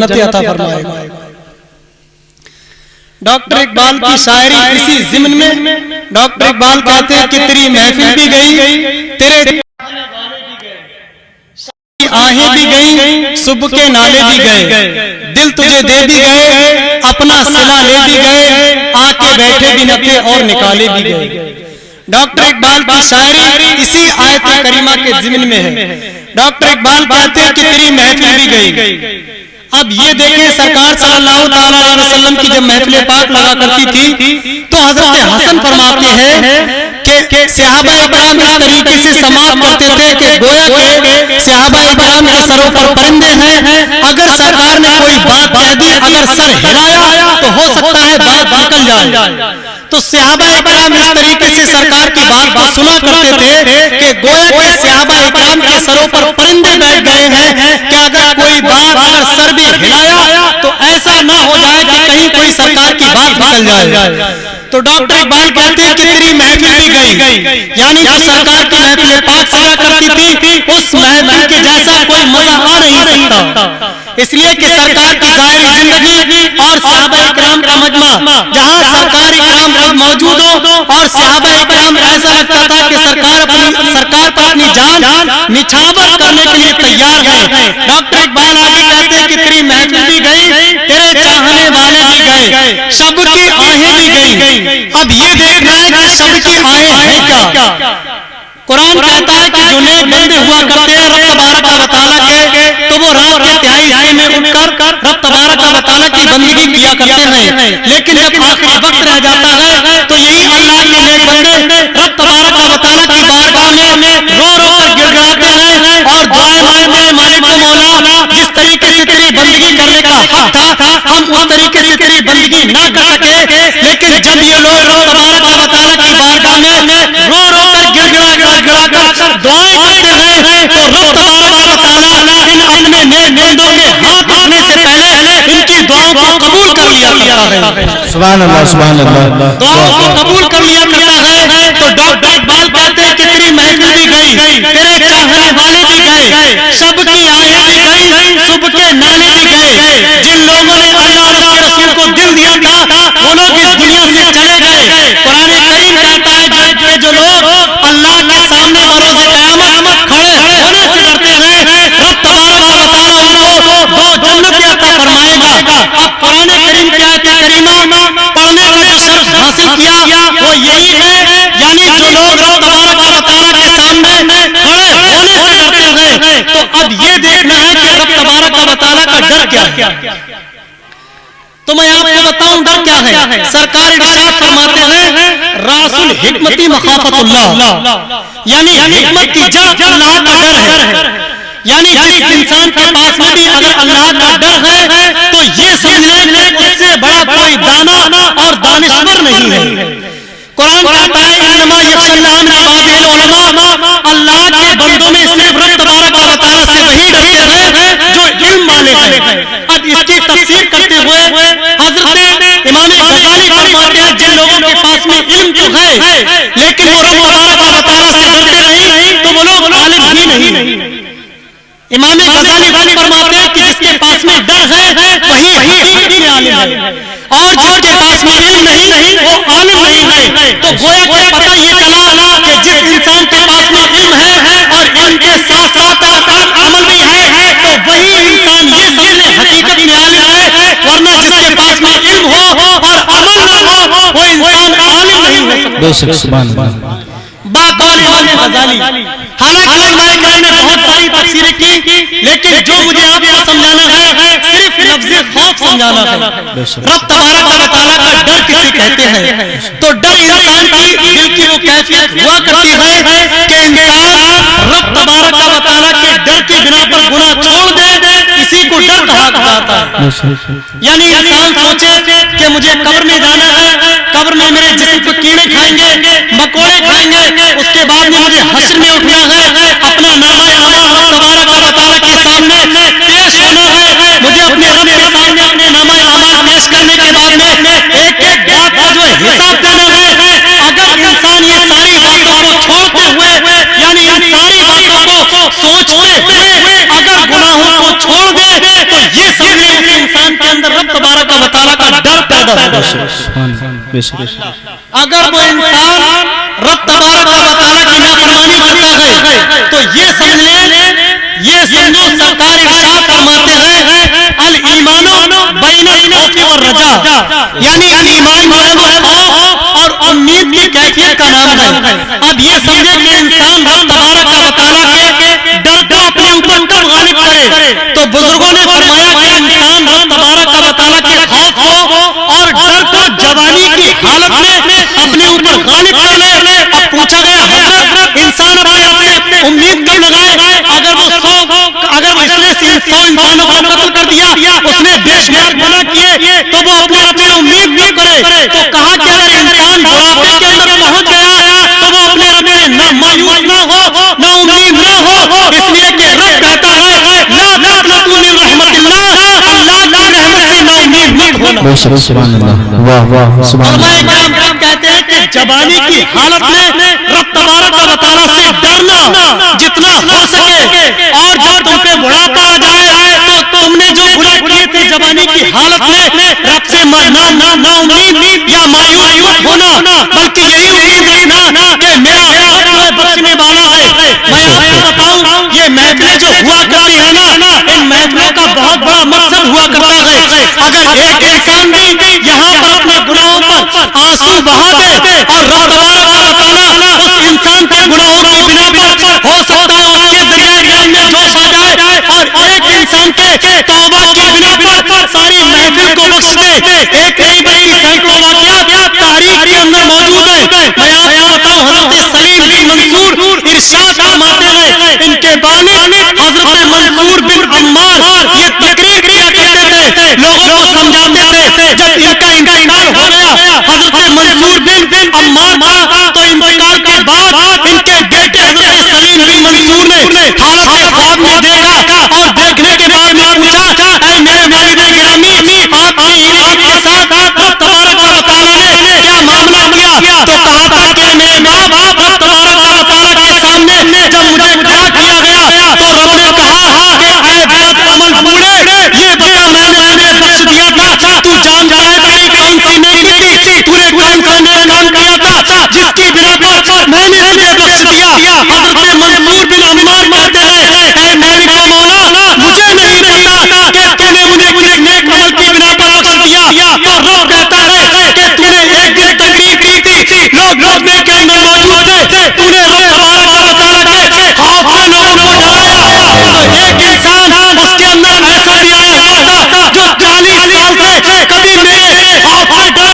जन्नत अता फरमाएगा। डॉक्टर इकबाल की शायरी इसी ज़िम्न में डॉक्टर इकबाल कहते हैं कि तेरी महफिल भी गई, तेरे आहें भी गई, सुबह के नाले भी गए, दिल तुझे दे भी गए, अपना सिला ले भी गए, आके बैठे भी न थे और निकाले भी गए। डॉक्टर इकबाल की शायरी इसी आयत करीमा के ज़िम्न में है। डॉक्टर इकबाल कहते हैं कि तेरी महफिल भी गई। अब ये देखें, सरकार सल्लल्लाहु अलैहि वसल्लम की जब महफिल पाक लगा करती थी तो हजरत हसन फरमाते हैं कि सहाबा इकराम इस तरीके से समाप्त करते थे कि गोया के सहाबा इकराम के सरों पर परिंदे हैं, अगर सरकार ने कोई बात कह दी, अगर सर हिलाया तो हो सकता है बात निकल जाए। तो सहाबा इकराम इस तरीके से सरकार की बात को सुना करते थे कि गोया के सहाबा इकराम के सरों पर परिंदे बैठ गए हैं कि अगर कोई बात, अगर सर भी हिलाया तो ऐसा ना हो जाए कि कहीं कोई सरकार की बात निकल जाए। तो डॉक्टर इकबाल कहते हैं कि तेरी महफिल भी गई, यानी जो सरकार की महफिल पाक सजा करती थी उस महफिल के जैसा कोई मजा आ नहीं सकता, इसलिए कि सरकार की ज़ाहिर जिंदगी और सहाबा इकराम का मजमा, जहां सरकार इकराम मौजूद हो और सहाबा इकराम, ऐसा लगता था कि सरकार पर अपनी जान निछावर करने के लिए तैयार है। डॉक्टर इकबाल आगे कहते हैं कि तेरी महफिल भी गई, तेरे चाहने वाले भी गए, सबकी आहें भी गई। अब ये देखना है कि सबकी आहें हैं क्या। कुरान कहता है कि जो नेक बंदे हुआ करते हैं रब तबारक व तआला के, तो वो रात के तिहाई हिस्से में उठकर रब तबारक व तआला की बंदगी किया करते हैं, लेकिन जब आखिरी वक्त रह जाता है तो यही अल्लाह के नेक बंदे रब तबारक व तआला की बारगाह में रो रो कर गिड़गिड़ाते हैं और दुआएं मांगते हैं, मालिक मौला जिस तरीके से तेरी बंदगी करने का हक था हम उस तरीके से तेरी बंदगी ना कर सके, लेकिन जब ये लोग रब तबारक व तआला की बारगाह में रो रो कर गिड़गिड़ा कर दुआएं करते गए तो रब तबारक व तआला इन अपने नेक बंदों के हाथ उठने से पहले इनकी दुआओं को कबूल कर लिया करता है। सुभान अल्लाह, सुभान अल्लाह। दुआओं को कबूल कर लिया करता है। तो डॉक्टर इकबाल कहते हैं कि तेरी महफिल भी गई, तेरे चाहने वाले भी गए, सबकी आहें भी गई, सुबह के नाले भी गए। जिन लोगों ने अल्लाह और उसके रसूल को दिल दिया था वो लोग इस दुनिया से चले गए। कुरान करीम कहता है कि जो लोग अल्लाह के सामने बरोज़े क़यामत खड़े होने से डरते हैं, रब तबारक व तआला उनको दो जन्नतें अता फरमाएगा। अब कुरान करीम की आयत करीमा पढ़ने का जो शर्फ हासिल किया वो यही है, यानी जो लोग रब तबारक व तआला के सामने खड़े होने से डरते हैं, तो अब ये देखना है कि रब तबारक व तआला का डर क्या है। तो मैं आपको बताऊं डर क्या है। सरकार इरशाद फरमाते हैं रासुल हिकमती मखाफतुल्लाह, यानी हिकमत की जड़ अल्लाह का डर है। यानी जिस इंसान के पास में भी अगर अल्लाह का डर है तो ये समझ ले कि उससे बड़ा कोई दाना और दानिशवर नहीं है। कुरान कहता है इन्नमा यख्शल्लाह मिन इबादिल उलमा, अल्लाह के बंदों में सिर्फ रब तबारक व तआला से वही डरते हैं जो इल्म वाले हैं। अब इसकी तफसीर करते हुए हजरत इमाम गजाली फरमाते हैं जिन लोगों के पास में इल्म तो है लेकिन वो रब तबारक व तआला से डरते नहीं तो वो लोग आलिम ही नहीं। इमाम गजाली फरमाते हैं कि जिसके पास में डर है वही हकीकत में आलिम है और जिसके पास में इल्म नहीं वो आलिम नहीं है। तो गोया क्या पता ये चला कि जिस इंसान के पास में इल्म है और इल्म के साथ साथ अमल भी है तो वही इंसान ये समझ ले हकीकत में आलिम है, वरना जिसके पास में इल्म हो और अमल ना हो वो इंसान आलिम नहीं हो सकता। बेशक सुभान अल्लाह। बाकौल इमाम गजाली, हालांकि उलमाए किराम ने बहुत सारी तफसीरें की, लेकिन जो मुझे आपको समझाना है सिर्फ लफ्ज़ खौफ समझाना है। रब तबारक व तआला का डर किसे कहते हैं? तो डर इंसान की दिल की वो कैफियत हुआ करती है कि इंसान रब तबारक व तआला के डर के बिना पर गुनाह छोड़ दे, इसी को डर कहा जाता है। यानी इंसान सोचे कि मुझे कब्र में जाना है, कब्र में मेरे जिस्म को कीड़े खाएंगे, मकोड़े खाएंगे, उसके बाद में मुझे हश्र में उठना है, अपना नामाए अमल रब तबारक व तआला के सामने पेश होना है, मुझे अपने रब के सामने अपने नामाए अमल पेश करने के बाद में एक एक बात का जो हिसाब देना है। अगर इंसान ये सारी बातों को छोड़ते हुए, यानी इन सारी बातों को सोचते हुए अगर गुनाहों को छोड़ दे तो ये समझ ले اندر رب تبارک و تعالیٰ کا ڈر پیدا ہو. اگر وہ انسان رب تبارک و تعالیٰ کی نافرمانی کرتا ہے تو یہ سمجھ لیں، یہ سمجھو سرکار ارشاد فرماتے ہیں الایمان بین الخوف والرجاء، یعنی ایمان جو ہے وہ خوف اور امید کی کیفیت کا نام ہے. اب یہ سمجھے کہ انسان رب تبارک و تعالیٰ کے ڈر کو اپنے اوپر کب غالب کرے، تو بزرگوں نے فرمایا کہ انسان رب تبارک و تعالیٰ کے خوف کو اور ڈر کو جوانی کی حالت میں اپنے اوپر غالب کر لے. اب پوچھا گیا حضرت انسان اپنے امید کب لگائے؟ اگر وہ اس نے 100 انسانوں کو قتل کر دیا، اس نے بے شمار گناہ کیے، تو وہ اپنے آپ میں امید کب کرے؟ تو کہا کہ اگر انسان بڑھاپے کے اندر پہنچ گیا تو وہ اپنے آپ میں نہ مایوس نہ ہو، نہ امید نہ ہو، اس لیے کہ رب کہتا ہے لا تقنطوا من رحمت اللہ، اللہ کی رحمت سے نا امید مت ہونا. سبحان اللہ، واہ واہ سبحان اللہ. علماء کہتے ہیں کہ جوانی کی حالت میں رب تبارک و تعالیٰ سے ڈرنا جتنا ہو سکے، اور جب تم پہ بڑھاپا آ جائے تو تم نے جو گناہ کیے تھے جوانی کی حالت میں رب سے نا امید یا مایوس مت ہونا، بلکہ یہی امید رکھنا کہ میرا اللہ بخشنے والا ہے. میں آپ کو بتاؤں یہ محفلیں جو ہوا کرتی ہیں نا، ان محفلوں کا بہت بڑا مقصد ہوا کرتا ہے. اگر ایک انسان بھی یہاں پر اپنے گناہوں پر آنسو بہا دے اور رب تبارک و تعالیٰ اس انسان کے گناہوں کی بنا پر ہو سکتا ہے اس کے دریائے میں جوش آ جائے اور ایک انسان کے توبہ کی بنا پر ساری محفل کو بخش دے. ایک نہیں بلکہ سینکڑوں واقعات تاریخ کے اندر موجود ہیں. میں آپ کو بتاؤں حضرت سلیم بن منصور ارشاد فرماتے ہیں، ان کے والد حضرت منصور بن عمار یہ تقریر کیا کرتے تھے، لوگوں کو سمجھاتے تھے. جب ان کا انتقال ہو گیا حضرت منصور بن عمار